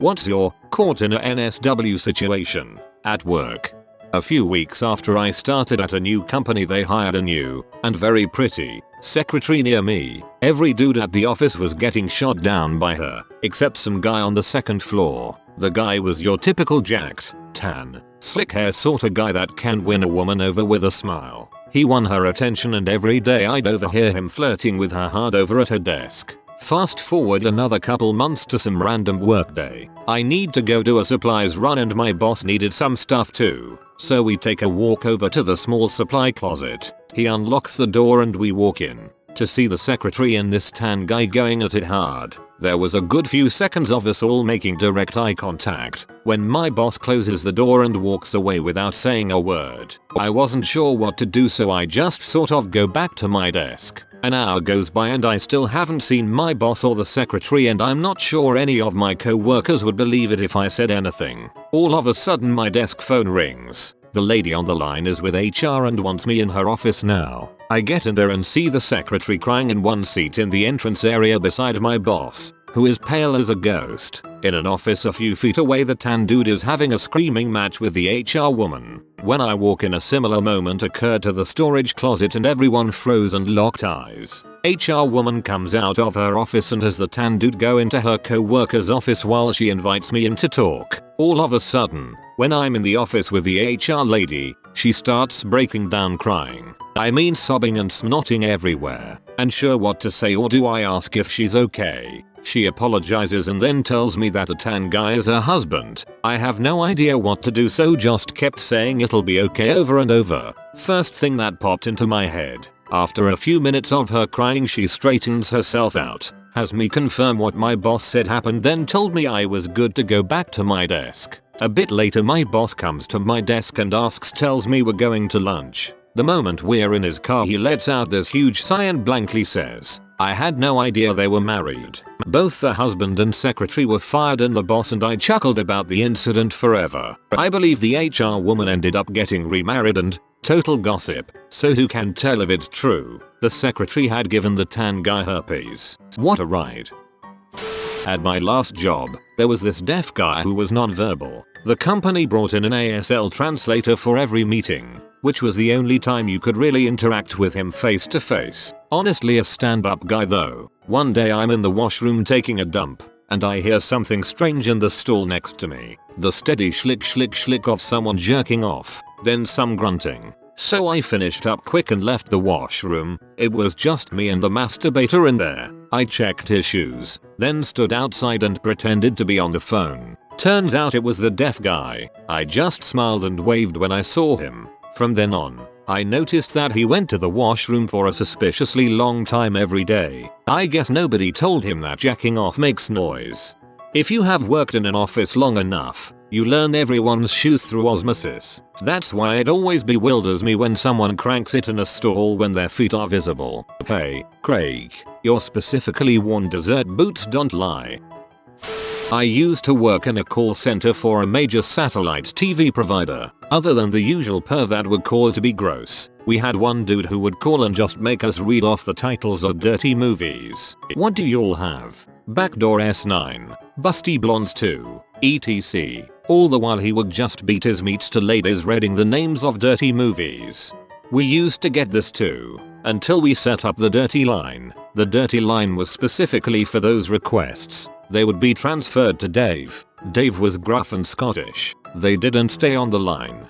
What's your caught in a NSW situation at work? A few weeks after I started at a new company, they hired a new and very pretty secretary near me. Every dude at the office was getting shot down by her, except some guy on the second floor. The guy was your typical jacked, tan, slick hair sorta guy that can win a woman over with a smile. He won her attention and every day I'd overhear him flirting with her hard over at her desk. Fast forward another couple months to some random workday. I need to go do a supplies run and my boss needed some stuff too. So we take a walk over to the small supply closet. He unlocks the door and we walk in to see the secretary and this tan guy going at it hard. There was a good few seconds of us all making direct eye contact when my boss closes the door and walks away without saying a word. I wasn't sure what to do, so I just sort of go back to my desk. An hour goes by and I still haven't seen my boss or the secretary, and I'm not sure any of my co-workers would believe it if I said anything. All of a sudden my desk phone rings. The lady on the line is with HR and wants me in her office now. I get in there and see the secretary crying in one seat in the entrance area beside my boss, who is pale as a ghost. In an office a few feet away, the tan dude is having a screaming match with the HR woman. When I walk in, a similar moment occurred to the storage closet and everyone froze and locked eyes. HR woman comes out of her office and has the tan dude go into her co-worker's office while she invites me in to talk. All of a sudden, when I'm in the office with the HR lady, she starts breaking down crying. I mean sobbing and snotting everywhere. Unsure what to say, or do I ask if she's okay? She apologizes and then tells me that the tan guy is her husband. I have no idea what to do, so just kept saying it'll be okay over and over. First thing that popped into my head. After a few minutes of her crying, she straightens herself out, has me confirm what my boss said happened, then told me I was good to go back to my desk. A bit later my boss comes to my desk and tells me we're going to lunch. The moment we're in his car, he lets out this huge sigh and blankly says, "I had no idea they were married." Both the husband and secretary were fired and the boss and I chuckled about the incident forever. I believe the HR woman ended up getting remarried, and total gossip, so who can tell if it's true. The secretary had given the tan guy herpes. What a ride. At my last job, there was this deaf guy who was non-verbal. The company brought in an ASL translator for every meeting, which was the only time you could really interact with him face to face. Honestly a stand-up guy though. One day I'm in the washroom taking a dump, and I hear something strange in the stall next to me. The steady schlick schlick schlick of someone jerking off, then some grunting. So I finished up quick and left the washroom. It was just me and the masturbator in there. I checked his shoes, then stood outside and pretended to be on the phone. Turns out it was the deaf guy. I just smiled and waved when I saw him. From then on, I noticed that he went to the washroom for a suspiciously long time every day. I guess nobody told him that jacking off makes noise. If you have worked in an office long enough, you learn everyone's shoes through osmosis. That's why it always bewilders me when someone cranks it in a stall when their feet are visible. Hey, Craig, your specifically worn dessert boots don't lie. I used to work in a call center for a major satellite TV provider. Other than the usual perv that would call to be gross, we had one dude who would call and just make us read off the titles of dirty movies. What do y'all have? Backdoor S9, Busty Blondes 2, etc. All the while he would just beat his meat to ladies reading the names of dirty movies. We used to get this too, until we set up the dirty line. The dirty line was specifically for those requests. They would be transferred to Dave. Dave was gruff and Scottish. They didn't stay on the line.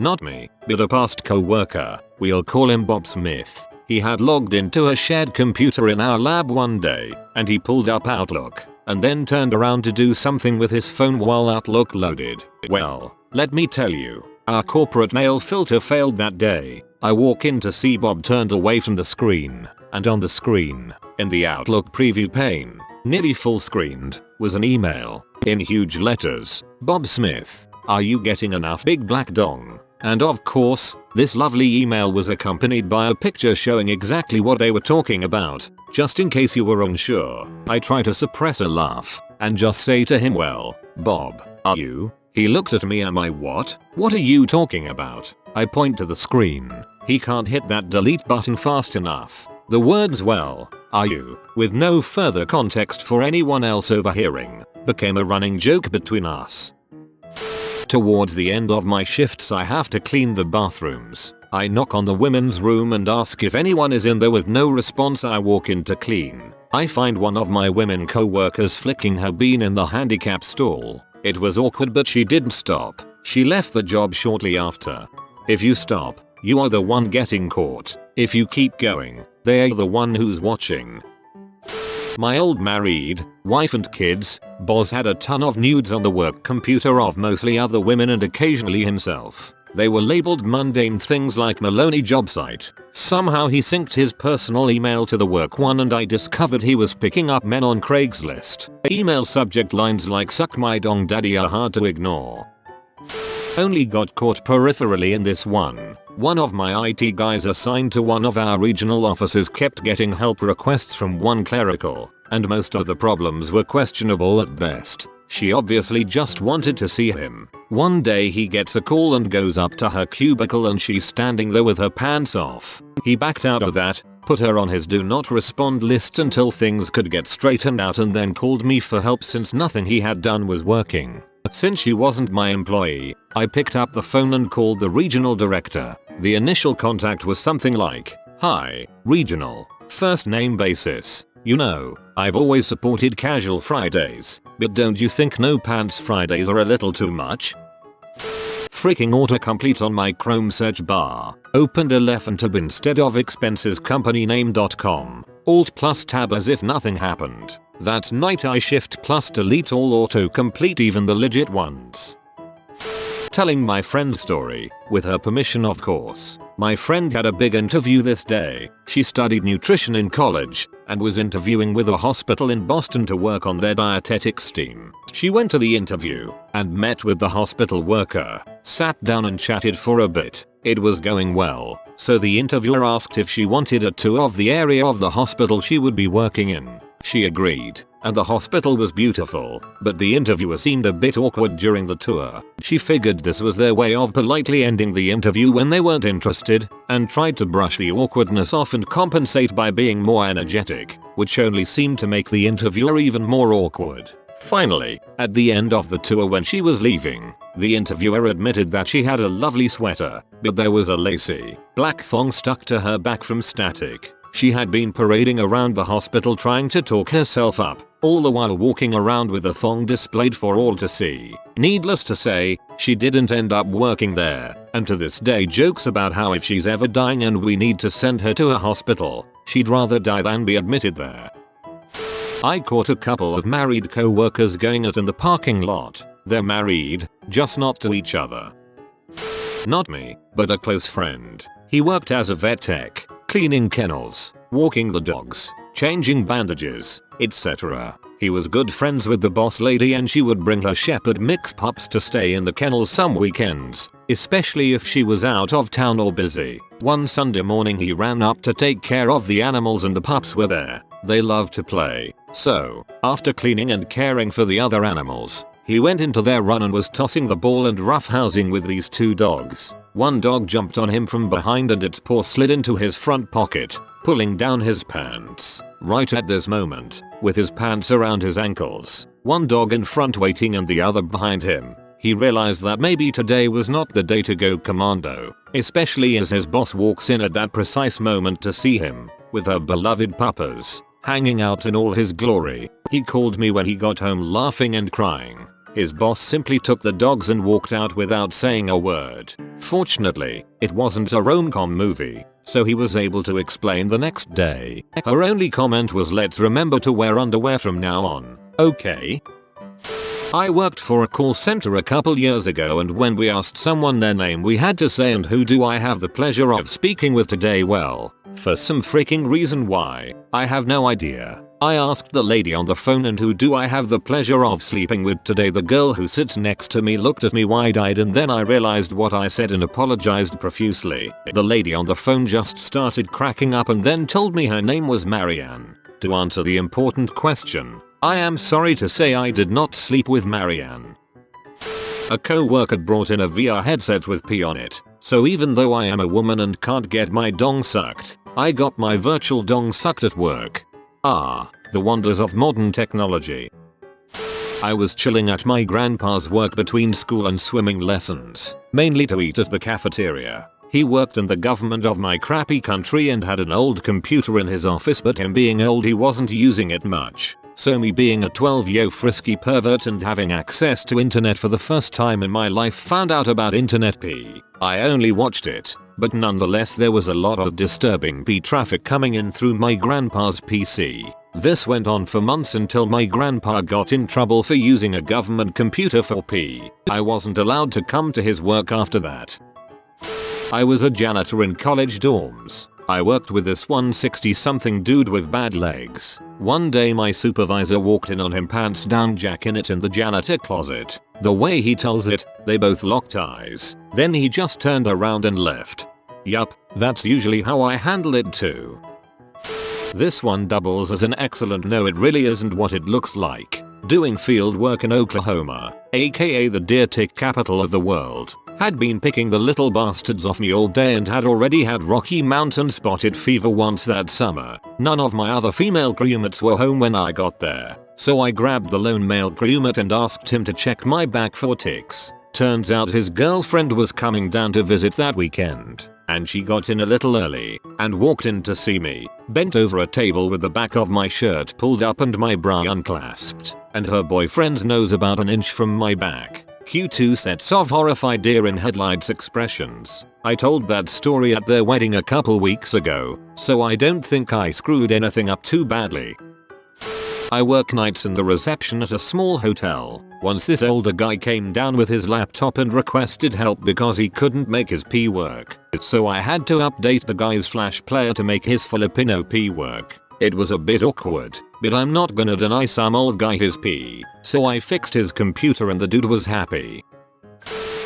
Not me, but a past co-worker. We'll call him Bob Smith. He had logged into a shared computer in our lab one day, and he pulled up Outlook, and then turned around to do something with his phone while Outlook loaded. Well, let me tell you, our corporate mail filter failed that day. I walk in to see Bob turned away from the screen, and on the screen, in the Outlook preview pane, nearly full screened, was an email, in huge letters, "Bob Smith, are you getting enough big black dong?" And of course, this lovely email was accompanied by a picture showing exactly what they were talking about. Just in case you were unsure, I try to suppress a laugh, and just say to him, "Well, Bob, are you?" He looked at me. "Am I what? What are you talking about?" I point to the screen. He can't hit that delete button fast enough. The words "well, are you?" with no further context for anyone else overhearing. became a running joke between us. Towards the end of my shifts I have to clean the bathrooms. I knock on the women's room and ask if anyone is in there. With no response I walk in to clean. I find one of my women co-workers flicking her bean in the Handicapped stall. It was awkward but she didn't stop. She left the job shortly after. If you stop, you are the one getting caught. If you keep going, they are the one who's watching. My old married, wife and kids, boss had a ton of nudes on the work computer of mostly other women and occasionally himself. They were labeled mundane things like Maloney job site. Somehow he synced his personal email to the work one and I discovered he was picking up men on Craigslist. Email subject lines like "suck my dong daddy" are hard to ignore. Only got caught peripherally in this one. One of my IT guys assigned to one of our regional offices kept getting help requests from one clerical, and most of the problems were questionable at best. She obviously just wanted to see him. One day he gets a call and goes up to her cubicle and she's standing there with her pants off. He backed out of that, put her on his do not respond list until things could get straightened out, and then called me for help since nothing he had done was working. Since she wasn't my employee, I picked up the phone and called the regional director. The initial contact was something like, "Hi, regional, first name basis. You know, I've always supported casual Fridays, but don't you think no pants Fridays are a little too much?" Freaking autocomplete on my Chrome search bar. Opened a left tab instead of expensescompanyname.com. Alt plus tab as if nothing happened. That night I shift plus delete all autocomplete, even the legit ones. Telling my friend's story, with her permission of course. My friend had a big interview this day. She studied nutrition in college and was interviewing with a hospital in Boston to work on their dietetics team. She went to the interview and met with the hospital worker, sat down and chatted for a bit. It was going well, so the interviewer asked if she wanted a tour of the area of the hospital she would be working in. She agreed, and the hospital was beautiful, but the interviewer seemed a bit awkward during the tour. She figured this was their way of politely ending the interview when they weren't interested, and tried to brush the awkwardness off and compensate by being more energetic, which only seemed to make the interviewer even more awkward. Finally, at the end of the tour when she was leaving, the interviewer admitted that she had a lovely sweater, but there was a lacy, black thong stuck to her back from static. She had been parading around the hospital trying to talk herself up, all the while walking around with the thong displayed for all to see. Needless to say, she didn't end up working there, and to this day jokes about how if she's ever dying and we need to send her to a hospital, she'd rather die than be admitted there. I caught a couple of married co-workers going out in the parking lot. They're married, just not to each other. Not me, but a close friend. He worked as a vet tech, cleaning kennels, walking the dogs, changing bandages, etc. He was good friends with the boss lady and she would bring her shepherd mix pups to stay in the kennels some weekends, especially if she was out of town or busy. One Sunday morning he ran up to take care of the animals and the pups were there. They love to play, so, after cleaning and caring for the other animals, he went into their run and was tossing the ball and roughhousing with these two dogs. One dog jumped on him from behind and its paw slid into his front pocket, pulling down his pants. Right at this moment, with his pants around his ankles, one dog in front waiting and the other behind him, he realized that maybe today was not the day to go commando, especially as his boss walks in at that precise moment to see him, with her beloved puppies, hanging out in all his glory. He called me when he got home laughing and crying. His boss simply took the dogs and walked out without saying a word. Fortunately, it wasn't a rom-com movie, so he was able to explain the next day. Her only comment was, "Let's remember to wear underwear from now on, okay?" I worked for a call center a couple years ago and when we asked someone their name we had to say, "And who do I have the pleasure of speaking with today?" Well, for some freaking reason why, I have no idea. I asked the lady on the phone, "And who do I have the pleasure of sleeping with today?" The girl who sits next to me looked at me wide-eyed and then I realized what I said and apologized profusely. The lady on the phone just started cracking up and then told me her name was Marianne. To answer the important question, I am sorry to say I did not sleep with Marianne. A co-worker brought in a VR headset with pee on it, so even though I am a woman and can't get my dong sucked, I got my virtual dong sucked at work. Ah, the wonders of modern technology. I was chilling at my grandpa's work between school and swimming lessons, mainly to eat at the cafeteria. He worked in the government of my crappy country and had an old computer in his office, but him being old he wasn't using it much. So me being a 12-year frisky pervert and having access to internet for the first time in my life found out about internet P. I only watched it, but nonetheless there was a lot of disturbing P traffic coming in through my grandpa's PC. This went on for months until my grandpa got in trouble for using a government computer for P. I wasn't allowed to come to his work after that. I was a janitor in college dorms. I worked with this 160-something dude with bad legs. One day my supervisor walked in on him pants down jacking it in the janitor closet. The way he tells it, they both locked eyes. Then he just turned around and left. Yup, that's usually how I handle it too. This one doubles as an excellent no, it really isn't what it looks like. Doing field work in Oklahoma, aka the deer tick capital of the world. Had been picking the little bastards off me all day and had already had Rocky Mountain spotted fever once that summer. None of my other female crewmates were home when I got there, so I grabbed the lone male crewmate and asked him to check my back for ticks. Turns out his girlfriend was coming down to visit that weekend, and she got in a little early and walked in to see me, bent over a table with the back of my shirt pulled up and my bra unclasped, and her boyfriend's nose about an inch from my back. Cue 2 sets of horrified deer in headlights expressions. I told that story at their wedding a couple weeks ago, so I don't think I screwed anything up too badly. I work nights in the reception at a small hotel. Once this older guy came down with his laptop and requested help because he couldn't make his P work. So I had to update the guy's Flash player to make his Filipino P work. It was a bit awkward, but I'm not gonna deny some old guy his P. So I fixed his computer and the dude was happy.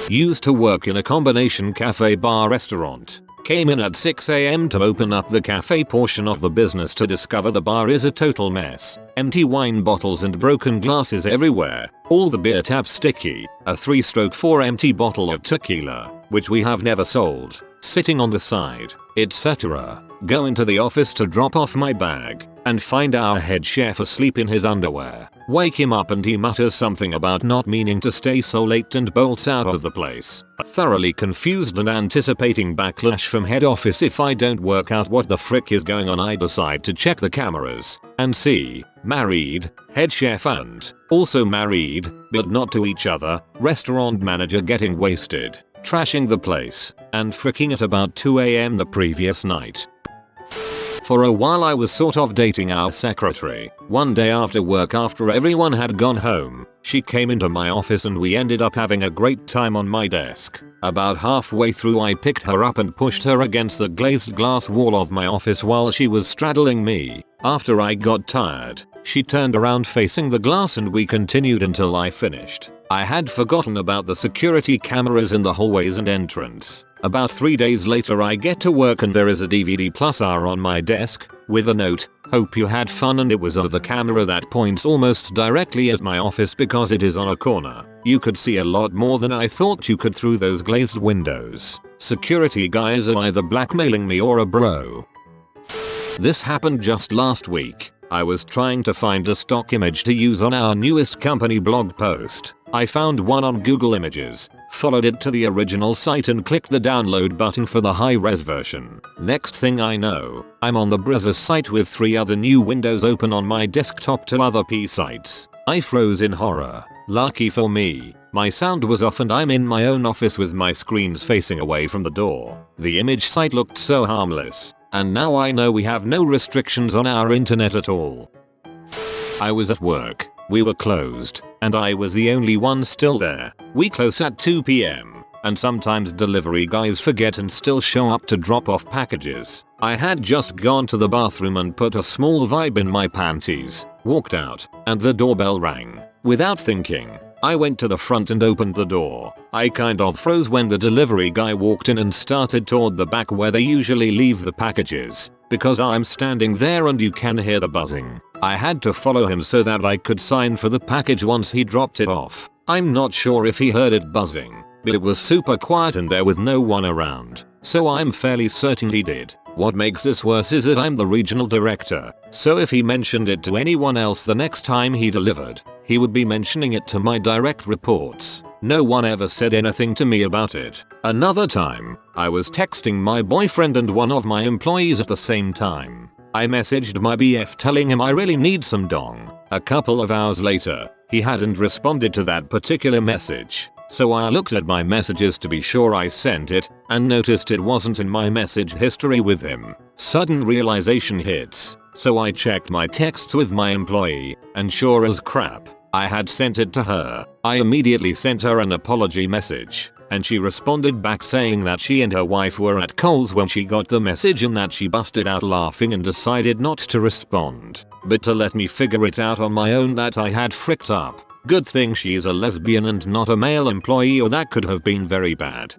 Used to work in a combination cafe bar restaurant. Came in at 6 AM to open up the cafe portion of the business to discover the bar is a total mess. Empty wine bottles and broken glasses everywhere. All the beer taps sticky. A 3/4 empty bottle of tequila, which we have never sold, sitting on the side, etc. Go into the office to drop off my bag and find our head chef asleep in his underwear. Wake him up and he mutters something about not meaning to stay so late and bolts out of the place. Thoroughly confused and anticipating backlash from head office if I don't work out what the frick is going on, I decide to check the cameras and see married, head chef and also married, but not to each other, restaurant manager getting wasted, trashing the place, and fricking at about 2 AM the previous night. For a while I was sort of dating our secretary. One day after work, after everyone had gone home, she came into my office and we ended up having a great time on my desk. About halfway through I picked her up and pushed her against the glazed glass wall of my office while she was straddling me. After I got tired, she turned around facing the glass and we continued until I finished. I had forgotten about the security cameras in the hallways and entrance. About 3 days later I get to work and there is a DVD plus R on my desk, with a note, "Hope you had fun," and it was of the camera that points almost directly at my office because it is on a corner. You could see a lot more than I thought you could through those glazed windows. Security guys are either blackmailing me or a bro. This happened just last week. I was trying to find a stock image to use on our newest company blog post. I found one on Google Images, followed it to the original site and clicked the download button for the high-res version. Next thing I know, I'm on the browser site with 3 other new windows open on my desktop to other P sites. I froze in horror. Lucky for me, my sound was off and I'm in my own office with my screens facing away from the door. The image site looked so harmless. And now I know we have no restrictions on our internet at all. I was at work. We were closed, and I was the only one still there. We close at 2 PM, and sometimes delivery guys forget and still show up to drop off packages. I had just gone to the bathroom and put a small vibe in my panties, walked out, and the doorbell rang. Without thinking, I went to the front and opened the door. I kind of froze when the delivery guy walked in and started toward the back where they usually leave the packages, because I'm standing there and you can hear the buzzing. I had to follow him so that I could sign for the package once he dropped it off. I'm not sure if he heard it buzzing, but it was super quiet and there with no one around, so I'm fairly certain he did. What makes this worse is that I'm the regional director, so if he mentioned it to anyone else the next time he delivered, he would be mentioning it to my direct reports. No one ever said anything to me about it. Another time, I was texting my boyfriend and one of my employees at the same time. I messaged my BF telling him I really need some dong. A couple of hours later, he hadn't responded to that particular message. So I looked at my messages to be sure I sent it and noticed it wasn't in my message history with him. Sudden realization hits. So I checked my texts with my employee and sure as crap, I had sent it to her. I immediately sent her an apology message and she responded back saying that she and her wife were at Kohl's when she got the message and that she busted out laughing and decided not to respond, but to let me figure it out on my own that I had fricked up. Good thing she's a lesbian and not a male employee or that could have been very bad.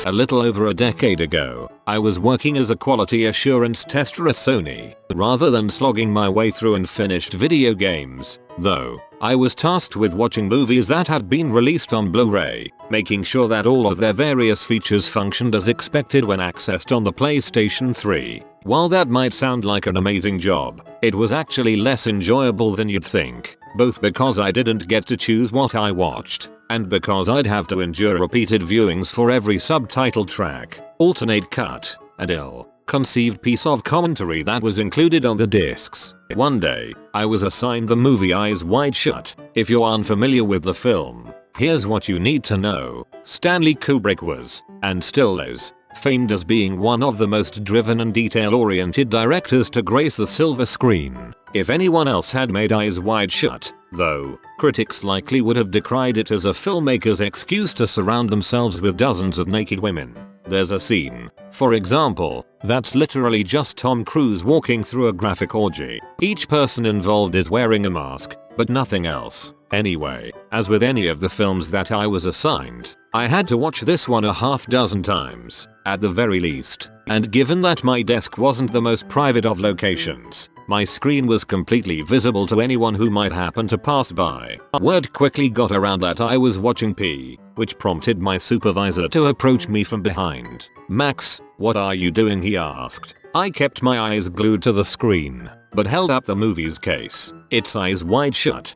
A little over a decade ago, I was working as a quality assurance tester at Sony. Rather than slogging my way through unfinished video games, though, I was tasked with watching movies that had been released on Blu-ray, making sure that all of their various features functioned as expected when accessed on the PlayStation 3. While that might sound like an amazing job, it was actually less enjoyable than you'd think, both because I didn't get to choose what I watched, and because I'd have to endure repeated viewings for every subtitle track, alternate cut, and ill-conceived piece of commentary that was included on the discs. One day, I was assigned the movie Eyes Wide Shut. If you're unfamiliar with the film, here's what you need to know. Stanley Kubrick was, and still is, famed as being one of the most driven and detail-oriented directors to grace the silver screen. If anyone else had made Eyes Wide Shut, though, critics likely would have decried it as a filmmaker's excuse to surround themselves with dozens of naked women. There's a scene, for example, that's literally just Tom Cruise walking through a graphic orgy. Each person involved is wearing a mask, but nothing else. Anyway, as with any of the films that I was assigned, I had to watch this one a half dozen times, at the very least, and given that my desk wasn't the most private of locations, my screen was completely visible to anyone who might happen to pass by. Word quickly got around that I was watching P, which prompted my supervisor to approach me from behind. "Max, what are you doing?" he asked. I kept my eyes glued to the screen, but held up the movie's case. "It's Eyes Wide Shut.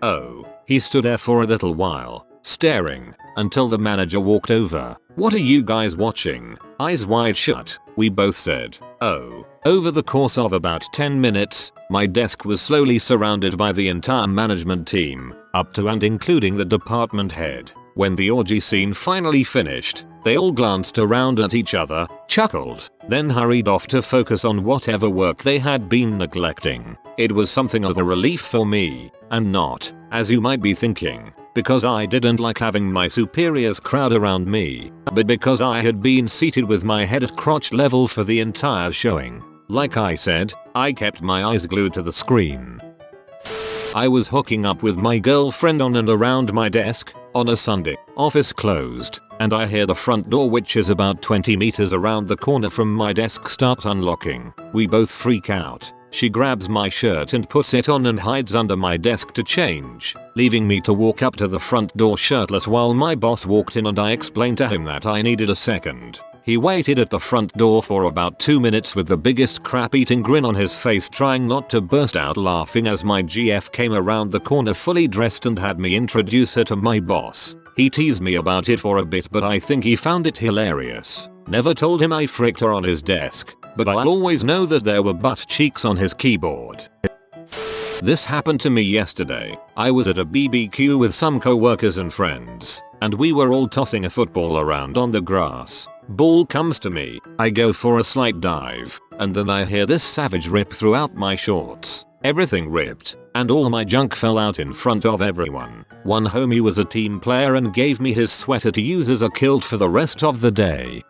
Oh." He stood there for a little while, staring, until the manager walked over. "What are you guys watching?" "Eyes Wide Shut," we both said. "Oh." Over the course of about 10 minutes, my desk was slowly surrounded by the entire management team, up to and including the department head. When the orgy scene finally finished, they all glanced around at each other, chuckled, then hurried off to focus on whatever work they had been neglecting. It was something of a relief for me, and not, as you might be thinking, because I didn't like having my superiors crowd around me, but because I had been seated with my head at crotch level for the entire showing. Like I said, I kept my eyes glued to the screen. I was hooking up with my girlfriend on and around my desk, on a Sunday, office closed, and I hear the front door, which is about 20 meters around the corner from my desk, start unlocking. We both freak out. She grabs my shirt and puts it on and hides under my desk to change, leaving me to walk up to the front door shirtless while my boss walked in and I explained to him that I needed a second. He waited at the front door for about 2 minutes with the biggest crap-eating grin on his face, trying not to burst out laughing as my GF came around the corner fully dressed and had me introduce her to my boss. He teased me about it for a bit, but I think he found it hilarious. Never told him I fricked her on his desk, but I'll always know that there were butt cheeks on his keyboard. This happened to me yesterday. I was at a BBQ with some co-workers and friends, and we were all tossing a football around on the grass. Ball comes to me, I go for a slight dive, and then I hear this savage rip throughout my shorts. Everything ripped, and all my junk fell out in front of everyone. One homie was a team player and gave me his sweater to use as a kilt for the rest of the day.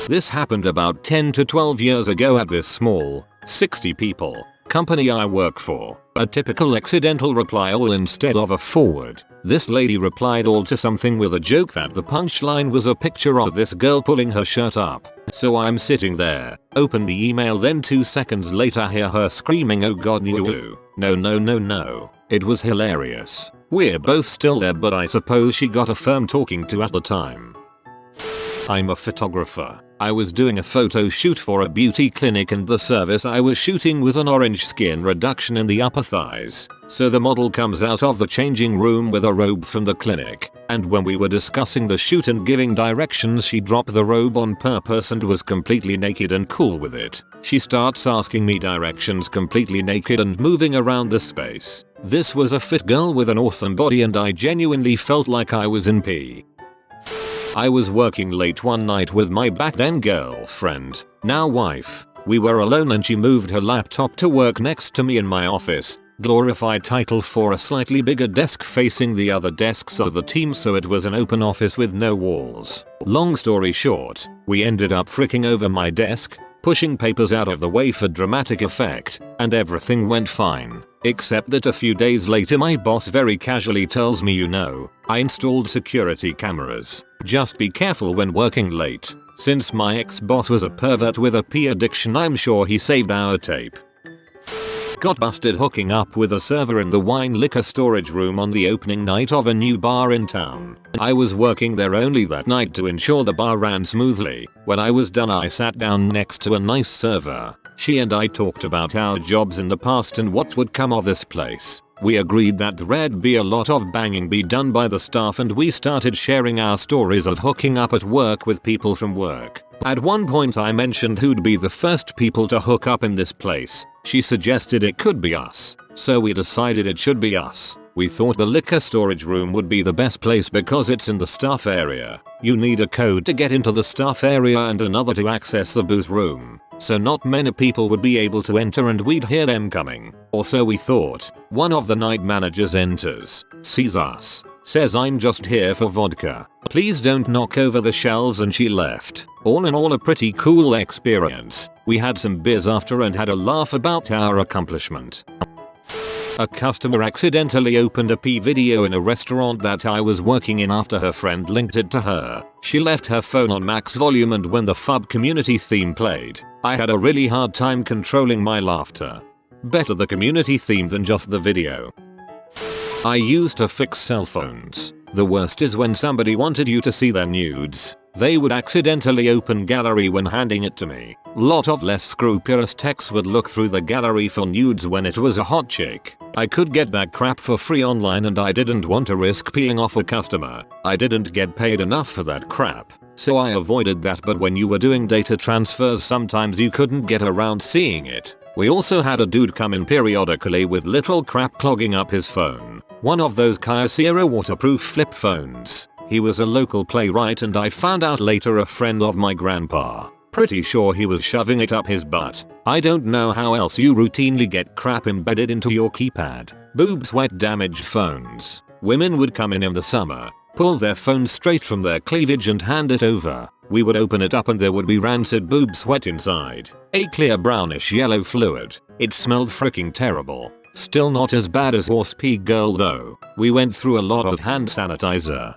This happened about 10 to 12 years ago at this small, 60 people, company I work for. A typical accidental reply all instead of a forward. This lady replied all to something with a joke that the punchline was a picture of this girl pulling her shirt up. So I'm sitting there, open the email, then 2 seconds later hear her screaming, "Oh god, no." It was hilarious. We're both still there, but I suppose she got a firm talking to at the time. I'm a photographer. I was doing a photo shoot for a beauty clinic and the service I was shooting was an orange skin reduction in the upper thighs. So the model comes out of the changing room with a robe from the clinic, and when we were discussing the shoot and giving directions she dropped the robe on purpose and was completely naked and cool with it. She starts asking me directions completely naked and moving around the space. This was a fit girl with an awesome body and I genuinely felt like I was in pee. I was working late one night with my back then girlfriend, now wife. We were alone and she moved her laptop to work next to me in my office. Glorified title for a slightly bigger desk facing the other desks of the team, so it was an open office with no walls. Long story short, we ended up freaking over my desk, pushing papers out of the way for dramatic effect, and everything went fine. Except that a few days later my boss very casually tells me, I installed security cameras. Just be careful when working late. Since my ex-boss was a pervert with a pee addiction, I'm sure he saved our tape. Got busted hooking up with a server in the wine liquor storage room on the opening night of a new bar in town. I was working there only that night to ensure the bar ran smoothly. When I was done I sat down next to a nice server. She and I talked about our jobs in the past and what would come of this place. We agreed that there'd be a lot of banging be done by the staff and we started sharing our stories of hooking up at work with people from work. At one point I mentioned who'd be the first people to hook up in this place. She suggested it could be us. So we decided it should be us. We thought the liquor storage room would be the best place because it's in the staff area. You need a code to get into the staff area and another to access the booth room. So not many people would be able to enter and we'd hear them coming. Or so we thought. One of the night managers enters, sees us, says, "I'm just here for vodka. Please don't knock over the shelves," and she left. All in all a pretty cool experience. We had some beers after and had a laugh about our accomplishment. A customer accidentally opened a pee video in a restaurant that I was working in after her friend linked it to her. She left her phone on max volume and when the FUB community theme played, I had a really hard time controlling my laughter. Better the community theme than just the video. I used to fix cell phones. The worst is when somebody wanted you to see their nudes. They would accidentally open gallery when handing it to me. Lot of less scrupulous techs would look through the gallery for nudes when it was a hot chick. I could get that crap for free online and I didn't want to risk peeing off a customer. I didn't get paid enough for that crap. So I avoided that, but when you were doing data transfers sometimes you couldn't get around seeing it. We also had a dude come in periodically with little crap clogging up his phone. One of those Kyocera waterproof flip phones. He was a local playwright and I found out later a friend of my grandpa. Pretty sure he was shoving it up his butt. I don't know how else you routinely get crap embedded into your keypad. Boob sweat damaged phones. Women would come in the summer, pull their phone straight from their cleavage and hand it over. We would open it up and there would be rancid boob sweat inside. A clear brownish yellow fluid. It smelled freaking terrible. Still not as bad as horse pee girl though. We went through a lot of hand sanitizer.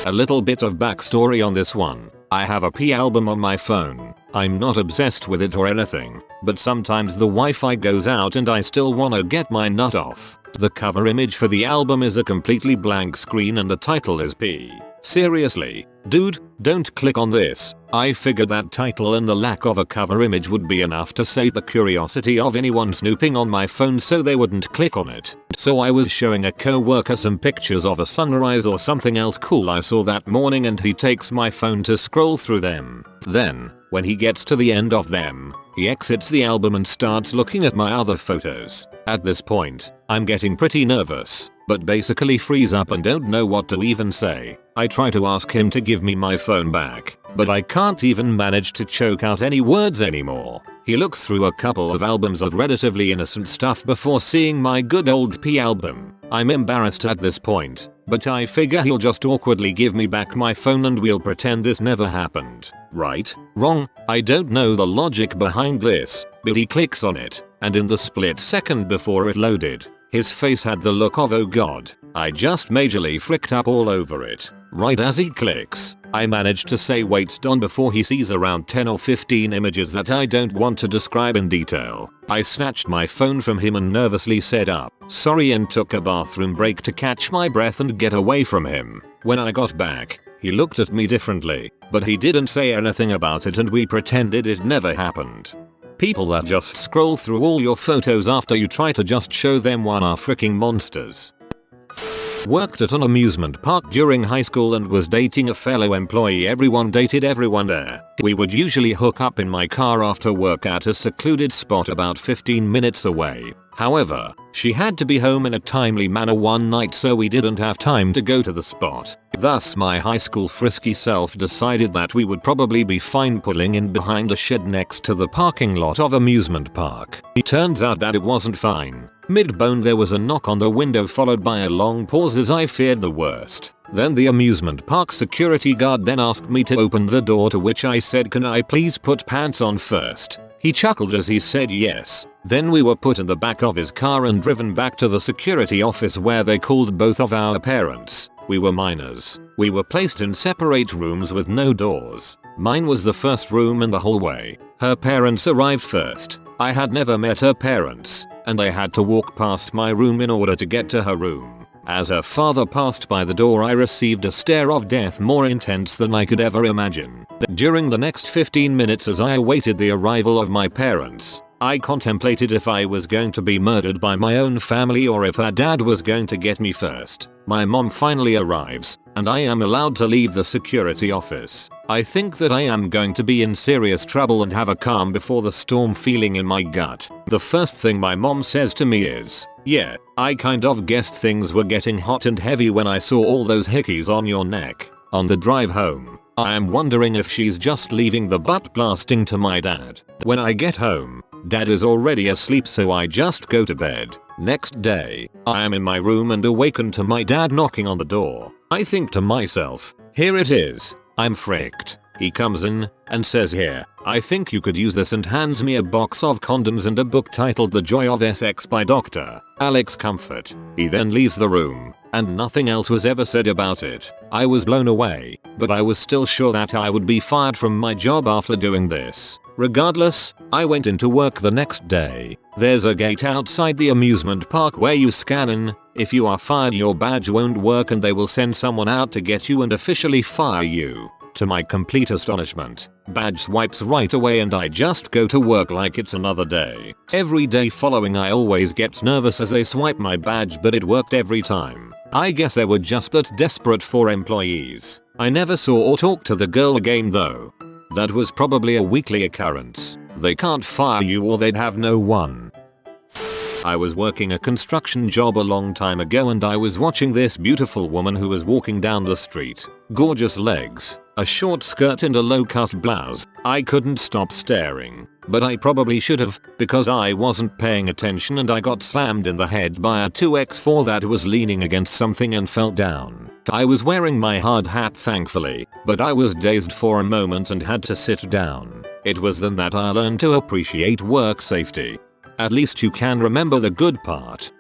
A little bit of backstory on this one. I have a pee album on my phone. I'm not obsessed with it or anything, but sometimes the Wi-Fi goes out and I still wanna get my nut off. The cover image for the album is a completely blank screen and the title is pee. Seriously, dude, don't click on this. I figured that title and the lack of a cover image would be enough to sate the curiosity of anyone snooping on my phone so they wouldn't click on it. So I was showing a coworker some pictures of a sunrise or something else cool I saw that morning and he takes my phone to scroll through them. Then, when he gets to the end of them, he exits the album and starts looking at my other photos. At this point, I'm getting pretty nervous, but basically freeze up and don't know what to even say. I try to ask him to give me my phone back, but I can't even manage to choke out any words anymore. He looks through a couple of albums of relatively innocent stuff before seeing my good old pee album. I'm embarrassed at this point, but I figure he'll just awkwardly give me back my phone and we'll pretend this never happened. Right? Wrong? I don't know the logic behind this, but he clicks on it, and in the split second before it loaded, his face had the look of, oh god, I just majorly fricked up all over it. Right as he clicks, I managed to say wait Don before he sees around 10 or 15 images that I don't want to describe in detail. I snatched my phone from him and nervously said sorry and took a bathroom break to catch my breath and get away from him. When I got back, He looked at me differently, but he didn't say anything about it and we pretended it never happened. People that just scroll through all your photos after you try to just show them one are freaking monsters. Worked at an amusement park during high school and was dating a fellow employee. Everyone dated everyone there. We would usually hook up in my car after work at a secluded spot about 15 minutes away. However, she had to be home in a timely manner one night, so we didn't have time to go to the spot. Thus my high school frisky self decided that we would probably be fine pulling in behind a shed next to the parking lot of amusement park. It turns out that it wasn't fine. Mid-bone there was a knock on the window followed by a long pause as I feared the worst. Then the amusement park security guard then asked me to open the door, to which I said, "Can I please put pants on first?" He chuckled as he said yes. Then we were put in the back of his car and driven back to the security office where they called both of our parents. We were minors. We were placed in separate rooms with no doors. Mine was the first room in the hallway. Her parents arrived first. I had never met her parents, and I had to walk past my room in order to get to her room. As her father passed by the door, I received a stare of death more intense than I could ever imagine. During the next 15 minutes as I awaited the arrival of my parents, I contemplated if I was going to be murdered by my own family or if her dad was going to get me first. My mom finally arrives, and I am allowed to leave the security office. I think that I am going to be in serious trouble and have a calm before the storm feeling in my gut. The first thing my mom says to me is, "Yeah, I kind of guessed things were getting hot and heavy when I saw all those hickeys on your neck." On the drive home, I am wondering if she's just leaving the butt blasting to my dad. When I get home, dad is already asleep, so I just go to bed. Next day, I am in my room and awaken to my dad knocking on the door. I think to myself, here it is. I'm fricked. He comes in and says, "Here, I think you could use this," and hands me a box of condoms and a book titled The Joy of Sex by Dr. Alex Comfort. He then leaves the room, and nothing else was ever said about it. I was blown away, but I was still sure that I would be fired from my job after doing this. Regardless, I went into work the next day. There's a gate outside the amusement park where you scan in. If you are fired, your badge won't work and they will send someone out to get you and officially fire you. To my complete astonishment, badge swipes right away and I just go to work like it's another day. Every day following I always get nervous as they swipe my badge, but it worked every time. I guess they were just that desperate for employees. I never saw or talked to the girl again though. That was probably a weekly occurrence. They can't fire you or they'd have no one. I was working a construction job a long time ago and I was watching this beautiful woman who was walking down the street. Gorgeous legs, a short skirt and a low-cut blouse. I couldn't stop staring, but I probably should have, because I wasn't paying attention and I got slammed in the head by a 2x4 that was leaning against something and fell down. I was wearing my hard hat thankfully, but I was dazed for a moment and had to sit down. It was then that I learned to appreciate work safety. At least you can remember the good part.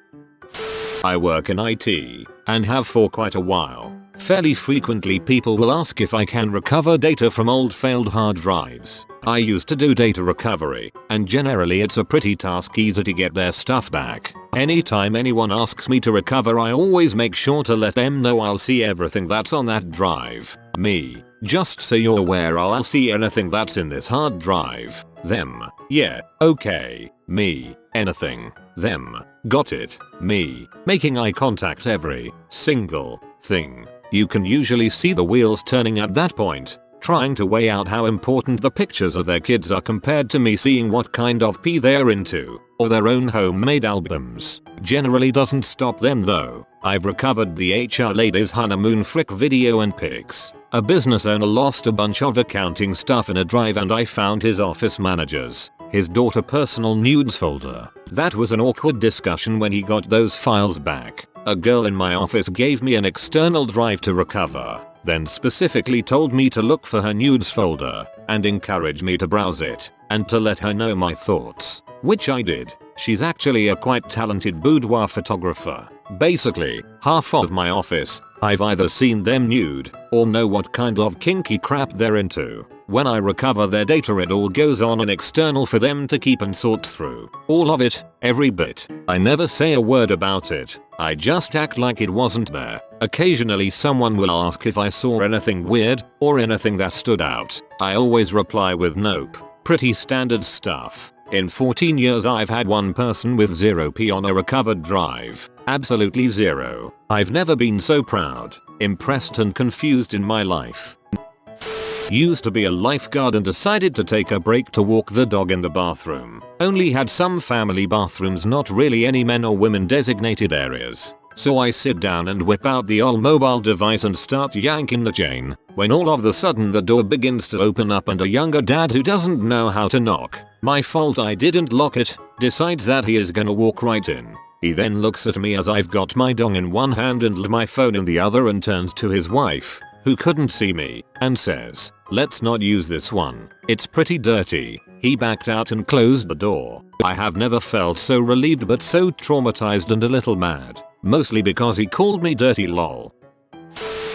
I work in IT, and have for quite a while. Fairly frequently people will ask if I can recover data from old failed hard drives. I used to do data recovery, and generally it's a pretty task easy to get their stuff back. Anytime anyone asks me to recover, I always make sure to let them know I'll see everything that's on that drive. Me, just so you're aware, I'll see anything that's in this hard drive. Them, yeah, okay. Me, anything. Them, got it. Me, making eye contact every single thing. You can usually see the wheels turning at that point, trying to weigh out how important the pictures of their kids are compared to me seeing what kind of pee they're into, or their own homemade albums. Generally doesn't stop them though. I've recovered the HR lady's honeymoon frick video and pics. A business owner lost a bunch of accounting stuff in a drive and I found his office manager's, his daughter personal nudes folder. That was an awkward discussion when he got those files back. A girl in my office gave me an external drive to recover, then specifically told me to look for her nudes folder and encouraged me to browse it and to let her know my thoughts, which I did. She's actually a quite talented boudoir photographer. Basically, half of my office, I've either seen them nude or know what kind of kinky crap they're into. When I recover their data, it all goes on an external for them to keep and sort through. All of it, every bit. I never say a word about it. I just act like it wasn't there. Occasionally someone will ask if I saw anything weird or anything that stood out. I always reply with nope. Pretty standard stuff. In 14 years I've had one person with 0p on a recovered drive. Absolutely zero. I've never been so proud, impressed and confused in my life. Used to be a lifeguard and decided to take a break to walk the dog in the bathroom. Only had some family bathrooms, not really any men or women designated areas. So I sit down and whip out the old mobile device and start yanking the chain, when all of a sudden the door begins to open up and a younger dad who doesn't know how to knock, my fault I didn't lock it, decides that he is gonna walk right in. He then looks at me as I've got my dong in one hand and my phone in the other and turns to his wife, who couldn't see me, and says, "Let's not use this one. It's pretty dirty." He backed out and closed the door. I have never felt so relieved but so traumatized and a little mad. Mostly because he called me dirty lol.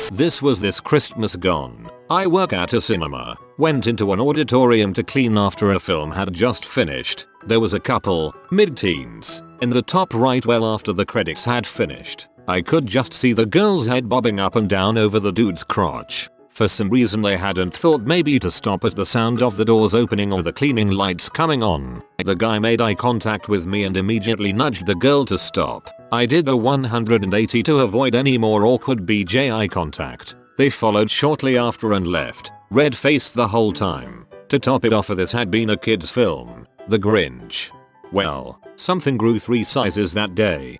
This was this Christmas gone. I work at a cinema. Went into an auditorium to clean after a film had just finished. There was a couple, mid-teens, in the top right well after the credits had finished. I could just see the girl's head bobbing up and down over the dude's crotch. For some reason they hadn't thought maybe to stop at the sound of the doors opening or the cleaning lights coming on. The guy made eye contact with me and immediately nudged the girl to stop. I did a 180 to avoid any more awkward BJ eye contact. They followed shortly after and left, red-faced the whole time. To top it off, this had been a kid's film, The Grinch. Well, something grew 3 sizes that day.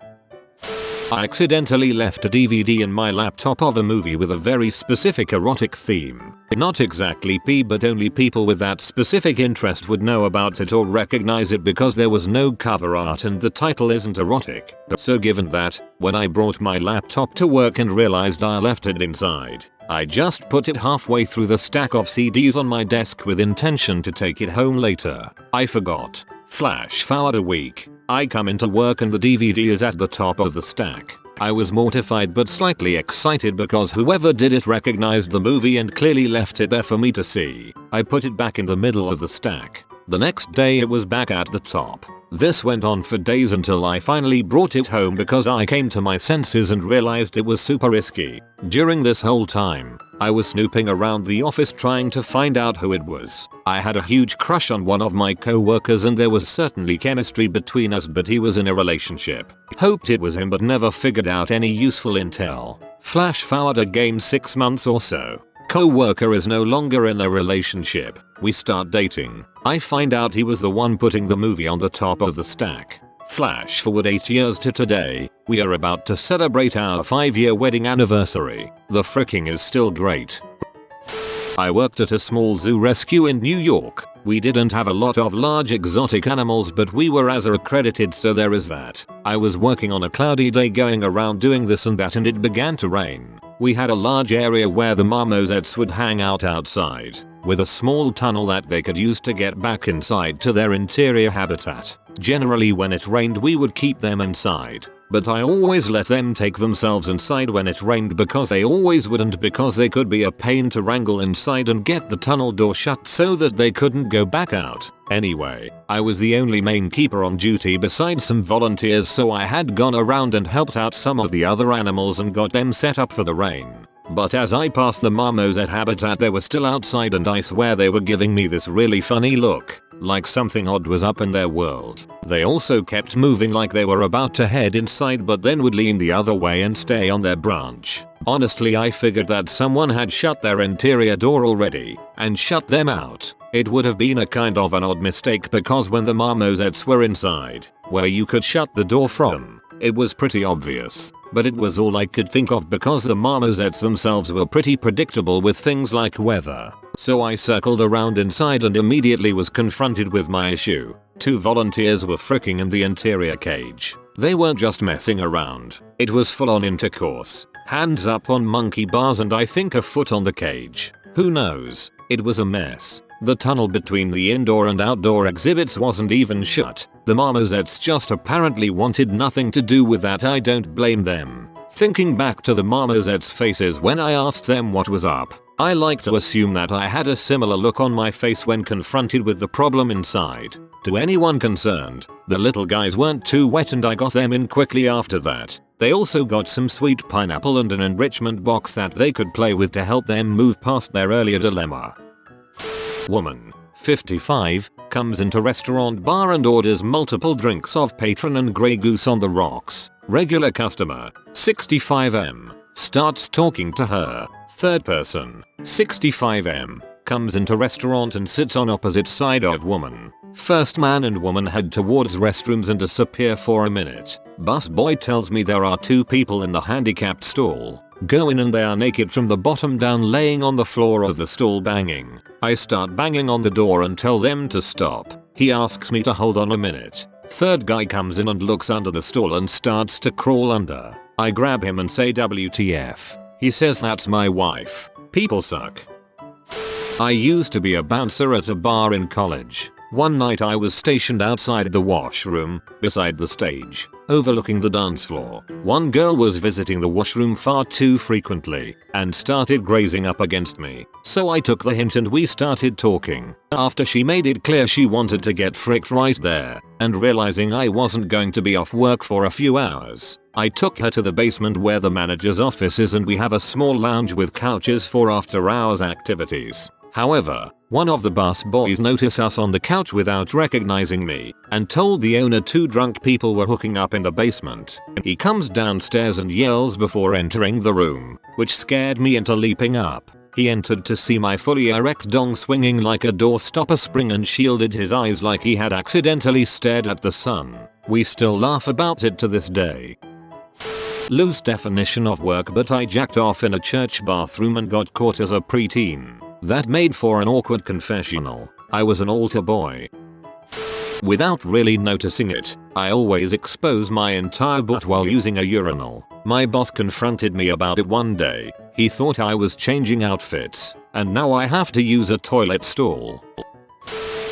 I accidentally left a DVD in my laptop of a movie with a very specific erotic theme. Not exactly P, but only people with that specific interest would know about it or recognize it because there was no cover art and the title isn't erotic. So given that, when I brought my laptop to work and realized I left it inside, I just put it halfway through the stack of CDs on my desk with intention to take it home later. I forgot. Flash forward a week. I come into work and the DVD is at the top of the stack. I was mortified but slightly excited because whoever did it recognized the movie and clearly left it there for me to see. I put it back in the middle of the stack. The next day it was back at the top. This went on for days until I finally brought it home because I came to my senses and realized it was super risky. During this whole time, I was snooping around the office trying to find out who it was. I had a huge crush on one of my co-workers and there was certainly chemistry between us, but he was in a relationship. Hoped it was him but never figured out any useful intel. Flash forward again 6 months or so. Co-worker is no longer in a relationship. We start dating. I find out he was the one putting the movie on the top of the stack. Flash forward 8 years to today. We are about to celebrate our 5-year wedding anniversary. The fricking is still great. I worked at a small zoo rescue in New York. We didn't have a lot of large exotic animals, but we were accredited, so there is that. I was working on a cloudy day going around doing this and that and it began to rain. We had a large area where the marmosets would hang out outside, with a small tunnel that they could use to get back inside to their interior habitat. Generally when it rained we would keep them inside, but I always let them take themselves inside when it rained because they always wouldn't, because they could be a pain to wrangle inside and get the tunnel door shut so that they couldn't go back out. Anyway, I was the only main keeper on duty besides some volunteers, so I had gone around and helped out some of the other animals and got them set up for the rain. But as I passed the marmoset habitat they were still outside and I swear they were giving me this really funny look, like something odd was up in their world. They also kept moving like they were about to head inside but then would lean the other way and stay on their branch. Honestly, I figured that someone had shut their interior door already and shut them out. It would have been a kind of an odd mistake because when the marmosets were inside, where you could shut the door from, it was pretty obvious. But it was all I could think of because the marmosets themselves were pretty predictable with things like weather. So I circled around inside and immediately was confronted with my issue. 2 volunteers were fricking in the interior cage. They weren't just messing around. It was full on intercourse. Hands up on monkey bars and I think a foot on the cage. Who knows? It was a mess. The tunnel between the indoor and outdoor exhibits wasn't even shut. The marmosets just apparently wanted nothing to do with that. I don't blame them. Thinking back to the marmosets' faces when I asked them what was up, I like to assume that I had a similar look on my face when confronted with the problem inside. To anyone concerned, the little guys weren't too wet and I got them in quickly after that. They also got some sweet pineapple and an enrichment box that they could play with to help them move past their earlier dilemma. Woman, 55, comes into restaurant bar and orders multiple drinks of Patron and Grey Goose on the rocks. Regular customer, 65M, starts talking to her. Third person, 65M, comes into restaurant and sits on opposite side of woman. First man and woman head towards restrooms and disappear for a minute. Bus boy tells me there are 2 people in the handicapped stall. Go in and they are naked from the bottom down, laying on the floor of the stall banging. I start banging on the door and tell them to stop. He asks me to hold on a minute. Third guy comes in and looks under the stall and starts to crawl under. I grab him and say WTF. He says that's my wife. People suck. I used to be a bouncer at a bar in college. One night I was stationed outside the washroom, beside the stage, overlooking the dance floor. One girl was visiting the washroom far too frequently and started grazing up against me. So I took the hint and we started talking. After she made it clear she wanted to get fricked right there, and realizing I wasn't going to be off work for a few hours, I took her to the basement where the manager's office is and we have a small lounge with couches for after hours activities. However, one of the bus boys noticed us on the couch without recognizing me and told the owner 2 drunk people were hooking up in the basement. He comes downstairs and yells before entering the room, which scared me into leaping up. He entered to see my fully erect dong swinging like a door stopper spring and shielded his eyes like he had accidentally stared at the sun. We still laugh about it to this day. Loose definition of work, but I jacked off in a church bathroom and got caught as a preteen. That made for an awkward confessional. I was an altar boy. Without really noticing it, I always expose my entire butt while using a urinal. My boss confronted me about it one day. He thought I was changing outfits, and now I have to use a toilet stall.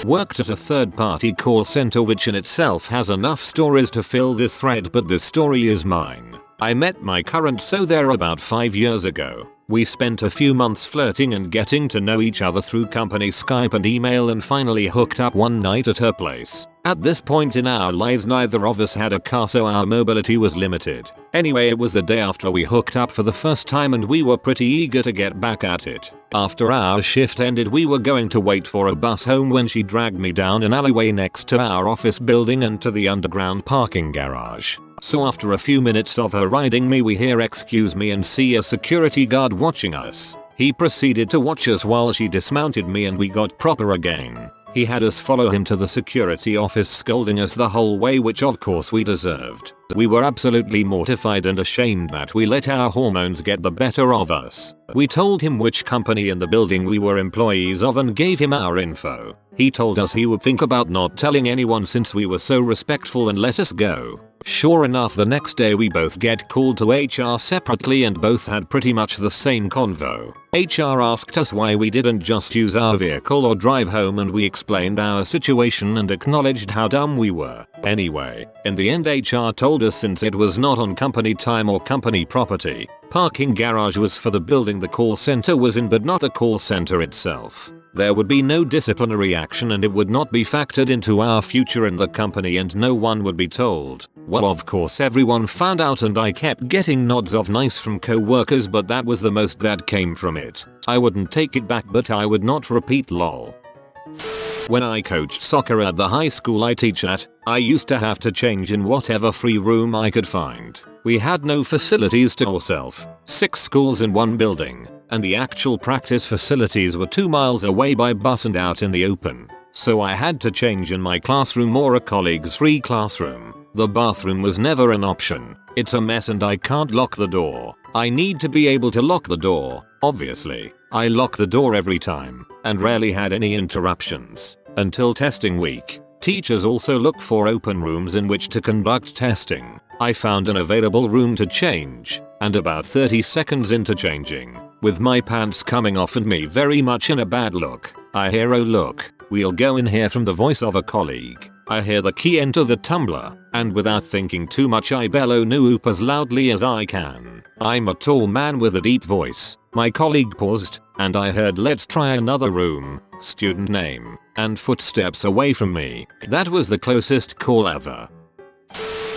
Worked at a third-party call center, which in itself has enough stories to fill this thread, but this story is mine. I met my current so there about 5 years ago. We spent a few months flirting and getting to know each other through company Skype and email and finally hooked up one night at her place. At this point in our lives neither of us had a car, so our mobility was limited. Anyway, it was the day after we hooked up for the first time and we were pretty eager to get back at it. After our shift ended we were going to wait for a bus home when she dragged me down an alleyway next to our office building and to the underground parking garage. So after a few minutes of her riding me we hear "excuse me" and see a security guard watching us. He proceeded to watch us while she dismounted me and we got proper again. He had us follow him to the security office, scolding us the whole way, which of course we deserved. We were absolutely mortified and ashamed that we let our hormones get the better of us. We told him which company in the building we were employees of and gave him our info. He told us he would think about not telling anyone since we were so respectful and let us go. Sure enough, the next day we both get called to HR separately and both had pretty much the same convo. HR asked us why we didn't just use our vehicle or drive home, and we explained our situation and acknowledged how dumb we were. Anyway, in the end HR told us since it was not on company time or company property, parking garage was for the building the call center was in but not the call center itself. There would be no disciplinary action and it would not be factored into our future in the company and no one would be told. Well, of course everyone found out and I kept getting nods of nice from co-workers, but that was the most that came from it. I wouldn't take it back, but I would not repeat, lol. When I coached soccer at the high school I teach at, I used to have to change in whatever free room I could find. We had no facilities to ourselves, 6 schools in one building, and the actual practice facilities were 2 miles away by bus and out in the open. So I had to change in my classroom or a colleague's free classroom. The bathroom was never an option. It's a mess and I can't lock the door. I need to be able to lock the door, obviously. I lock the door every time, and rarely had any interruptions. Until testing week. Teachers also look for open rooms in which to conduct testing. I found an available room to change, and about 30 seconds into changing, with my pants coming off and me very much in a bad look, I hear "oh look, we'll go in here" from the voice of a colleague. I hear the key enter the tumbler, and without thinking too much I bellow "noop" as loudly as I can. I'm a tall man with a deep voice. My colleague paused, and I heard "let's try another room," student name, and footsteps away from me. That was the closest call ever.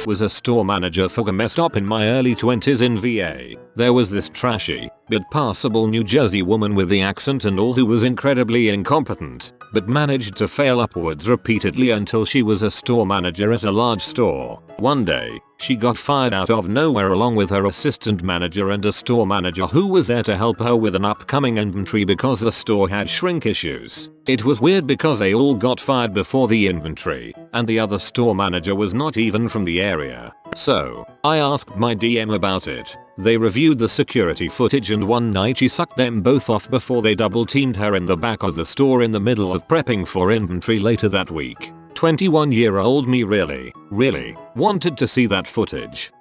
Was a store manager for a mess stop in my early 20s in VA. There was this trashy, but passable New Jersey woman with the accent and all who was incredibly incompetent, but managed to fail upwards repeatedly until she was a store manager at a large store. One day, she got fired out of nowhere along with her assistant manager and a store manager who was there to help her with an upcoming inventory because the store had shrink issues. It was weird because they all got fired before the inventory, and the other store manager was not even from the area. So, I asked my DM about it. They reviewed the security footage and one night she sucked them both off before they double teamed her in the back of the store in the middle of prepping for inventory later that week. 21-year-old me really wanted to see that footage.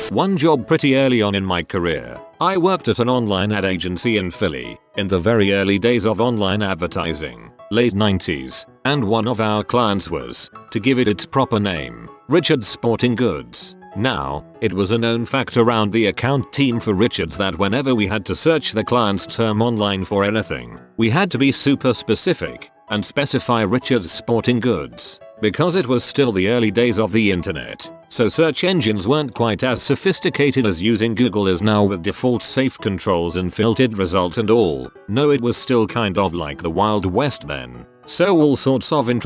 One job pretty early on in my career. I worked at an online ad agency in Philly, in the very early days of online advertising, late 90s, and one of our clients was, to give it its proper name, Richard's Sporting Goods. Now, it was a known fact around the account team for Richards that whenever we had to search the client's term online for anything, we had to be super specific and specify Richard's Sporting Goods, because it was still the early days of the internet, so search engines weren't quite as sophisticated as using Google is now with default safe controls and filtered results and all. No, it was still kind of like the Wild West then. So all sorts of in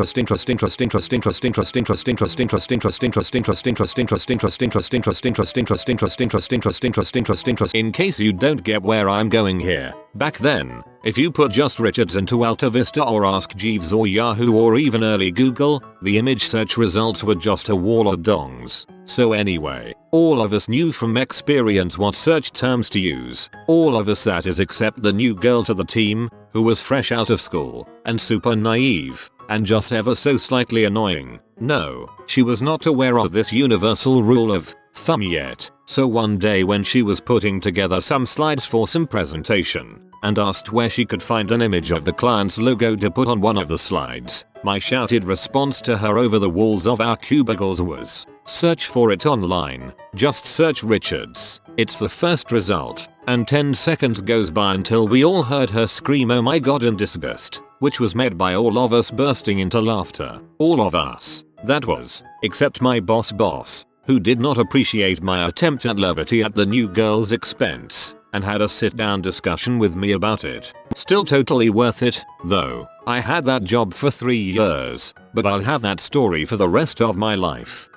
case you don't get where I'm going here. Back then, if you put just Richards into Alta Vista or Ask Jeeves or Yahoo or even early Google, the image search results were just a wall of dongs. So anyway, all of us knew from experience what search terms to use. All of us, that is, except the new girl to the team, who was fresh out of school and super naive and just ever so slightly annoying. No, she was not aware of this universal rule of thumb yet. So one day when she was putting together some slides for some presentation and asked where she could find an image of the client's logo to put on one of the slides, my shouted response to her over the walls of our cubicles was, "Search for it online. Just search Richards. It's the first result." And 10 seconds goes by until we all heard her scream "Oh my god" in disgust, which was met by all of us bursting into laughter. All of us. That was, except my boss, who did not appreciate my attempt at levity at the new girl's expense and had a sit-down discussion with me about it. Still totally worth it, though. I had that job for 3 years, but I'll have that story for the rest of my life.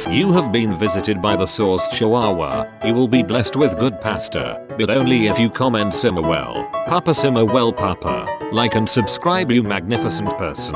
You have been visited by the Sauce Chihuahua. You will be blessed with good pasta, but only if you comment simmer well. Papa simmer well, Papa. Like and subscribe, you magnificent person.